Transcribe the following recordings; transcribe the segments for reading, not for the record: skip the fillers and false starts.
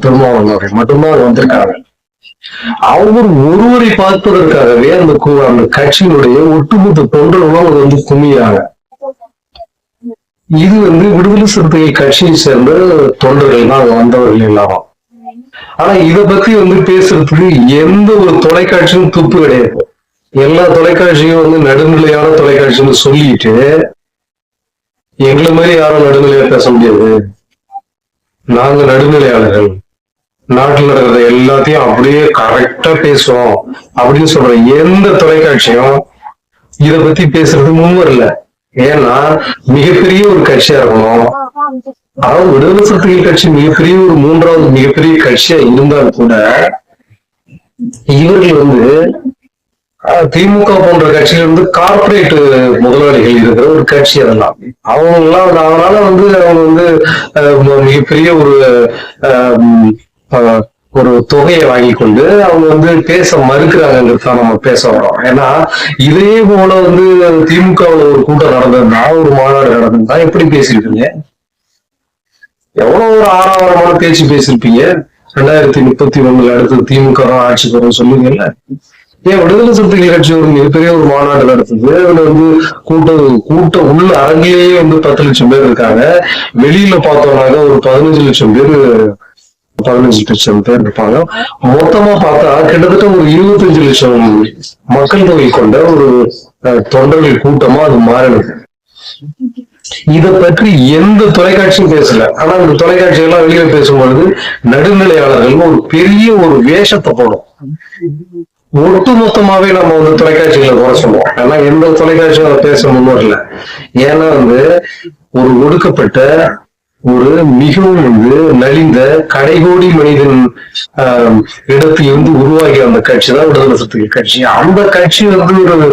திருமாவளவன் அவர்கள் மட்டும்தான் வந்திருக்காங்க. அவர் ஒருவரை பார்ப்பதற்காகவே அந்த கட்சியினுடைய ஒட்டுமொத்த தொண்டர்களும் வந்து குமியாங்க. இது விடுதலை சிறுத்தைகள் கட்சியை சேர்ந்த தொண்டர்கள் தான் வந்தவர்கள் இல்லாம. ஆனா இத பத்தி பேசுறதுக்கு எந்த ஒரு தொலைக்காட்சியும் துப்பு கிடையாது. எல்லா தொலைக்காட்சியும் நடுநிலையான தொலைக்காட்சின்னு சொல்லிட்டு எங்களை மாதிரி யாரும் நடுநிலையா பேச முடியாது. நாங்க நடுநிலையாளர்கள், நாட்டில் நடக்கிறத எல்லாத்தையும் அப்படியே கரெக்டா பேசுவோம் அப்படின்னு சொல்ற எந்த தொலைக்காட்சியும் இத பத்தி பேசுறது முன்வரல. ஏன்னா மிகப்பெரிய ஒரு கட்சியா இருக்கணும். அதாவது விடுதலை சிறுத்தைகள் கட்சி மிகப்பெரிய ஒரு மூன்றாவது மிகப்பெரிய கட்சியா இருந்தால் கூட இவர்கள் திமுக போன்ற கட்சியில கார்பரேட் முதலாளிகள் இருக்கிற ஒரு கட்சி. அதெல்லாம் அவங்கெல்லாம் அதனால அவங்க மிகப்பெரிய ஒரு தொகையை வாங்கி கொண்டு அவங்க பேச மறுக்கிறாங்கிறத நம்ம பேச வரோம். ஏன்னா இதே போல திமுகவுல ஒரு கூட்டம் நடந்திருந்தா, ஒரு மாநாடு நடந்திருந்தா எப்படி பேசிருப்பீங்க? எவ்வளவு ஒரு ஆறாவரமான பேச்சு பேசிருப்பீங்க. 2031 அடுத்து திமுக தான் ஆட்சிக்கு வரும் சொல்லுவீங்கல்ல. ஏன் விடுதலை சிறுத்தைகள் கட்சி ஒரு மிகப்பெரிய ஒரு மாநாடு நடத்துது. அதுல கூட்டம் உள்ள அரங்கிலேயே 10 லட்சம் பேர் இருக்காங்க. வெளியில பார்த்தோம்னாக்க ஒரு 15 லட்சம் பேர் இருப்பாங்க. மொத்தமா பார்த்தா கிட்டத்தட்ட ஒரு 25 லட்சம் மக்கள் தொகை கொண்ட ஒரு தொண்டர்கள் கூட்டமா அது மாறினது. இத பற்றி எந்த தொலைக்காட்சியும் பேசல. ஆனா இந்த தொலைக்காட்சி எல்லாம் வெளியில பேசும்பொழுது நடுநிலையாளர்கள் ஒரு பெரிய ஒரு வேஷத்தை போடும். ஒட்டுமொத்தமாவே நம்ம தொலைக்காட்சிகளை குறை சொல்லுவோம். ஏன்னா எந்த தொலைக்காட்சியும் அதை பேச முன்வரல. ஏன்னா ஒரு ஒடுக்கப்பட்ட ஒரு மிகவும் நலிந்த கடைகோடி மனிதன் இடத்திலிருந்து உருவாகிய அந்த கட்சி தான் விடுதலை சிறுத்தைகள் கட்சி. அந்த கட்சி ஒரு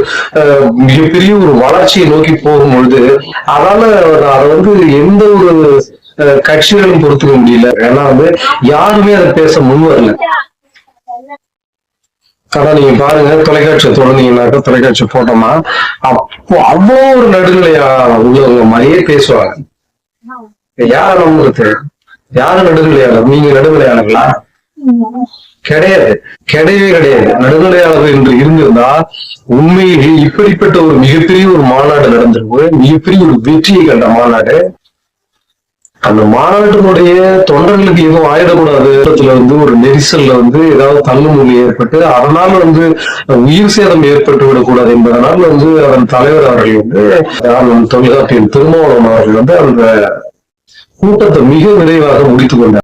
மிகப்பெரிய ஒரு வளர்ச்சியை நோக்கி போகும்பொழுது அதால அதை எந்த ஒரு கட்சிகளும் பொறுத்துக்க முடியல. ஏன்னா யாருமே அதை பேச முன்வரல. ஆனா நீங்க பாருங்க, தொலைக்காட்சியை தொடர்ந்தீங்கன்னாக்கா, தொலைக்காட்சி போட்டோமா அப்போ அவ்வளோ ஒரு நடுநிலையா உள்ளவங்க மாதிரியே பேசுவாங்க. யார நம்புறது? யாரு நடுநிலையாளர்? நீங்க நடுநிலையாளர்களா? கிடையாது, கிடையவே கிடையாது. நடுநிலையாளர்கள் என்று இருந்திருந்தா உண்மையிலே இப்படிப்பட்ட ஒரு மிகப்பெரிய ஒரு மாநாடு நடந்திருக்கும். மிகப்பெரிய ஒரு வெற்றியை கண்ட மாநாடு. அந்த மாநாட்டினுடைய தொண்டர்களுக்கு எதுவும் ஆயிடக்கூடாது. ஒரு நெரிசல்ல ஏதாவது தள்ளுமுள்ளி ஏற்பட்டு அதனால உயிர் சேதம் ஏற்பட்டு விடக்கூடாது என்பதனால் அதன் தலைவர் அவர்கள் தொல்காப்பியன் திருமாவளவன் அவர்கள் அந்த கூட்டத்தை மிக விரைவாக முடித்துக் கொண்டார்.